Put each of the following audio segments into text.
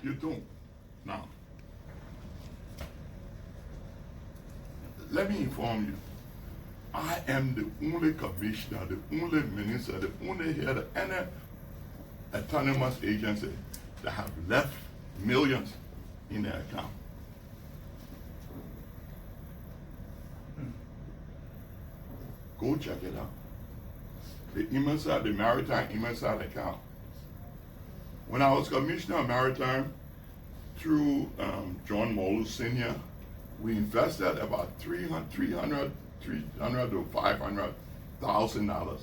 You don't. Now, let me inform you. I am the only commissioner, the only minister, the only head of any autonomous agency that have left millions in their account. Go check it out. The Inmarsat, the Maritime Inmarsat account. When I was Commissioner of Maritime, through John Molu Sr., we invested about $300 to $500,000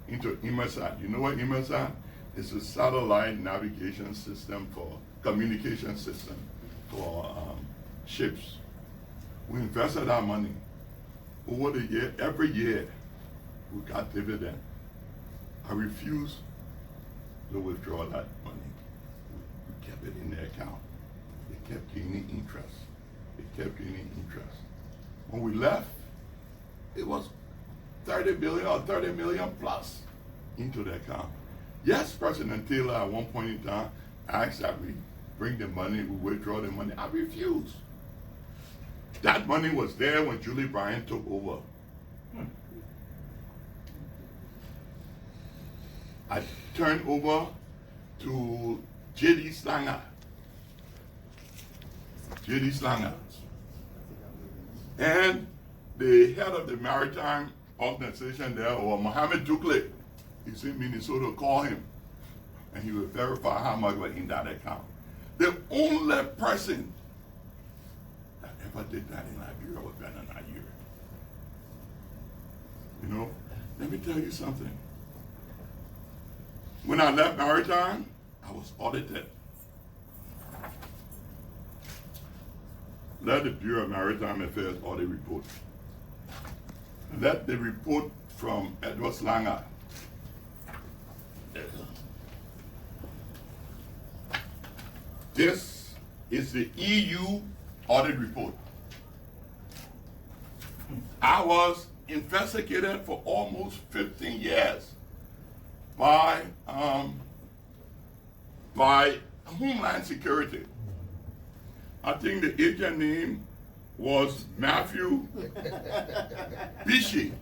into Inmarsat. You know what Inmarsat is? A satellite navigation system for communication system for ships. We invested our money. Over the year, every year, we got dividend. I refused to withdraw that money. We kept it in the account. It kept gaining interest. It kept gaining interest. When we left, it was 30 billion or 30 million plus into the account. Yes, President Taylor at one point in time asked that we bring the money, we withdraw the money. I refused. That money was there when Julie Bryant took over. I turned over to J.D. Slanger. J.D. Slanger. And the head of the maritime organization there, or Mohammed Dukle, he's in Minnesota, call him. And he will verify how much was in that account. The only person that ever did that in Liberia was Benoni Urey. You know, let me tell you something. When I left Maritime, I was audited. Let the Bureau of Maritime Affairs audit report. Let the report from Edward Slanger. This is the EU audit report. I was investigated for almost 15 years by Homeland Security. I think the agent name was Matthew Bishi.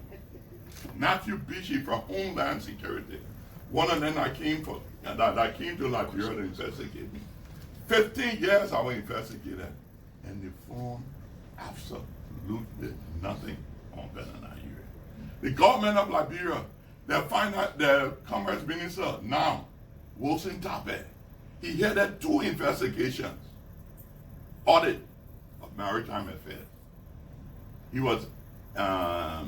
Matthew Bishi from Homeland Security. One of them that came to Liberia to investigate me. 15 years I was investigated, and they found absolutely nothing on Benoni Urey. The government of Liberia, they find out the Commerce Minister now, Wilson Tape, he headed 2 investigations, audit of maritime affairs. He was, I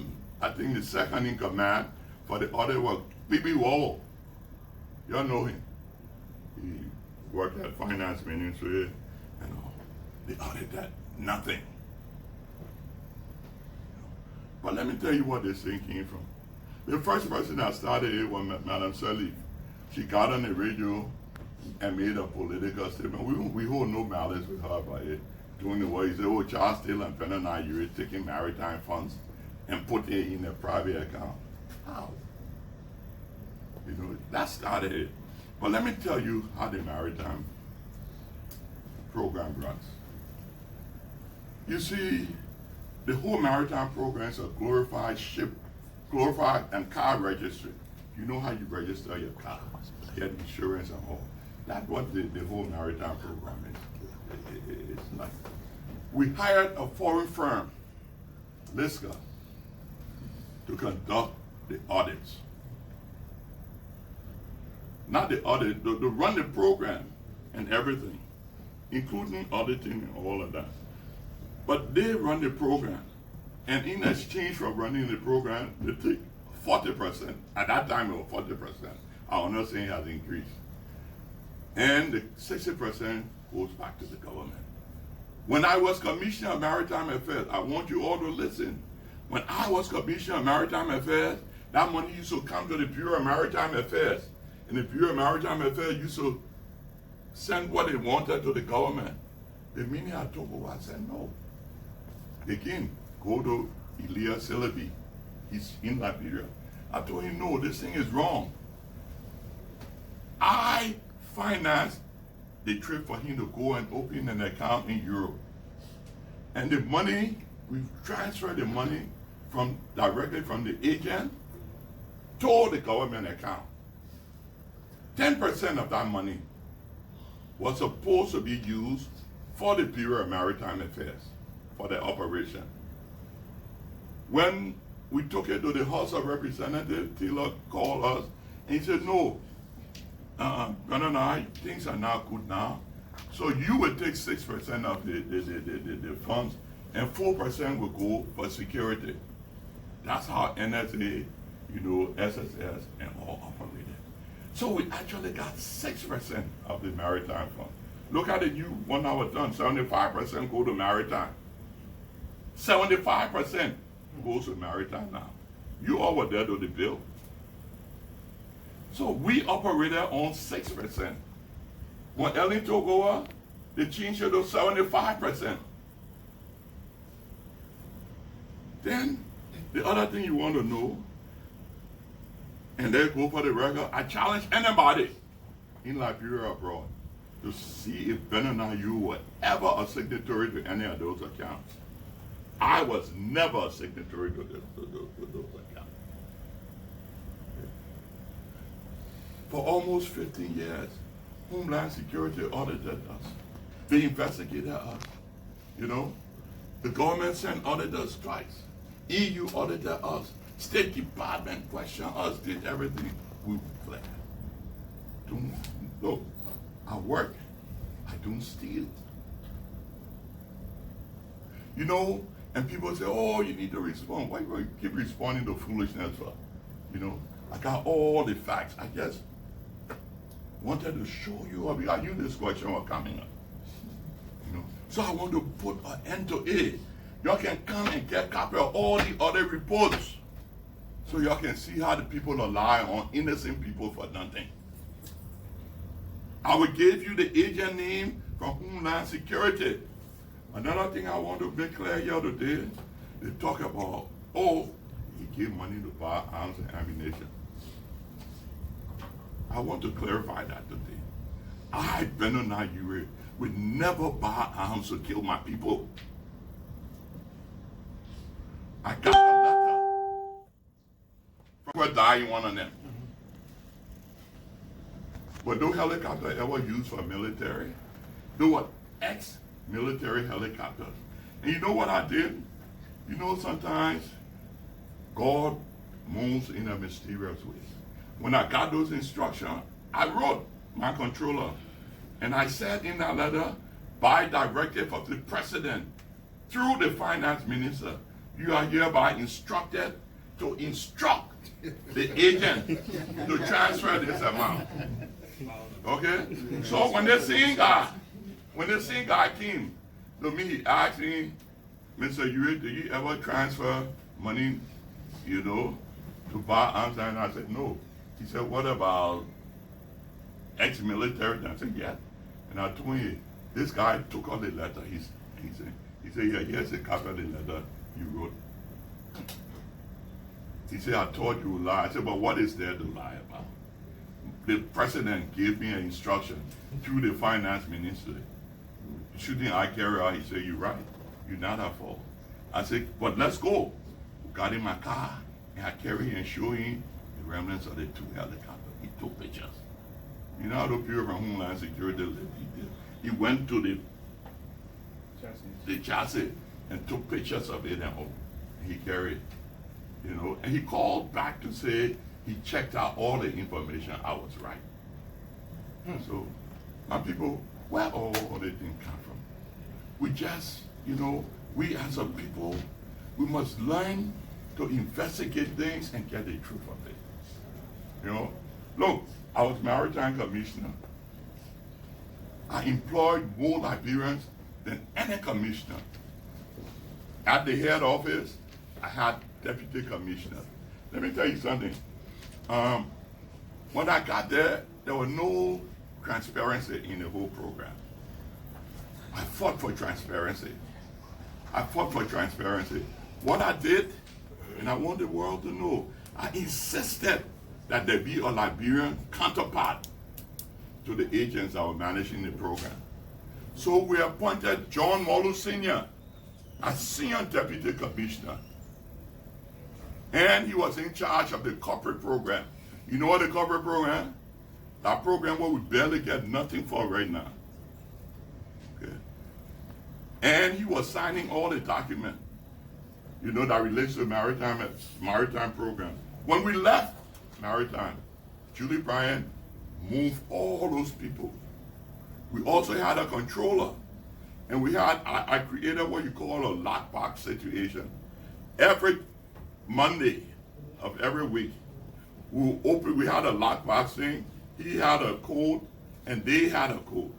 think, the second in command for the audit was B.B. Wall. Y'all know him. He worked at Finance Ministry and all. They audited nothing. But let me tell you what this thing came from. The first person that started it was Madame Sirleaf. She got on the radio and made a political statement. We hold no malice with her by it. Doing the way he said, oh, Charles Taylor and Benoni Urey taking maritime funds and put it in a private account. How? You know, that started it. But let me tell you how the maritime program runs. You see, the whole maritime program is a glorified and car registry. You know how you register your car, get insurance and all. That's what the whole maritime program is. It's like, we hired a foreign firm, Liska, to conduct the audits. Not the audit, to run the program and everything, including auditing and all of that. But they run the program, and in exchange for running the program, they take 40%. At that time, it was 40%. Our nursing has increased. And the 60% goes back to the government. When I was Commissioner of Maritime Affairs, I want you all to listen. When I was Commissioner of Maritime Affairs, that money used to come to the Bureau of Maritime Affairs. And the Bureau of Maritime Affairs used to send what they wanted to the government. The minute I took over, I said no. Again, go to Elias Silabi. He's in Liberia. I told him, no, this thing is wrong. I financed the trip for him to go and open an account in Europe. And the money, we transferred the money directly from the agent to the government account. 10% of that money was supposed to be used for the Bureau of Maritime Affairs, for the operation. When we took it to the House of Representatives, Taylor called us and he said, no, Benoni, things are not good now. So you will take 6% of the funds and 4% will go for security. That's how NSA, SSS and all operated. So we actually got 6% of the maritime fund. Look at it, when I was done, 75% go to maritime. 75% goes to maritime now. You all were there to the bill. So we operated on 6%. When Ellen took over, they changed it to 75%. Then, the other thing you want to know, and then go for the record, I challenge anybody in Liberia abroad to see if Benoni Urey were ever a signatory to any of those accounts. I was never a signatory to those accounts. For almost 15 years, Homeland Security audited us. They investigated us. The government sent auditors twice. EU audited us. State Department questioned us, did everything. We were glad. Look, I work. I don't steal. And people say, oh, you need to respond. Why do you keep responding to foolishness for? I got all the facts. I just wanted to show you. I knew this question was coming up. So I want to put an end to it. Y'all can come and get copy of all the other reports. So y'all can see how the people rely on innocent people for nothing. I will give you the agent name from Homeland Security. Another thing I want to make clear here today, they talk about, he gave money to buy arms and ammunition. I want to clarify that today. I, Benoni Urey, would never buy arms to kill my people. I got a letter from dying one of them. But no helicopter ever used for military. They were ex-military helicopters. And you know what I did? Sometimes God moves in a mysterious way. When I got those instructions, I wrote my controller. And I said in that letter, by directive of the president, through the finance minister, you are hereby instructed to instruct the agent to transfer this amount. Okay? So when the same guy came to me, he asked me, Mr. Urey, do you ever transfer money, to buy arms? And I said, no. He said, what about ex-military? And I said, yeah. And I told him, this guy took out the letter. He said, yeah, here's a copy of the letter you wrote. He said, I told you lie. I said, but what is there to lie about? The president gave me an instruction through the finance minister. Shouldn't I carry out? He said, you're right. You're not at fault. I said, but let's go. We got in my car, and I carry and show him the remnants of the two helicopters. He took pictures. You know how the Bureau of Homeland Security lived? He went to the chassis and took pictures of it and he carried it. And he called back to say he checked out all the information. I was right. So, my people, where all the things come from? We just, we as a people, we must learn to investigate things and get the truth of it. Look, I was Maritime Commissioner. I employed more Liberians than any commissioner. At the head office, I had deputy commissioner. Let me tell you something. When I got there was no transparency in the whole program. I fought for transparency. What I did, and I want the world to know, I insisted that there be a Liberian counterpart to the agents that were managing the program. So we appointed John Mollo Sr. as Senior Deputy Commissioner. And he was in charge of the corporate program. You know what the corporate program? That program where we barely get nothing for right now. Okay. And he was signing all the documents, you know, that relates to the maritime program. When we left Maritime, Julie Bryant moved all those people. We also had a controller. And we had, I created what you call a lockbox situation. Every Monday of every week, we had a lockbox thing. He had a code, and they had a code.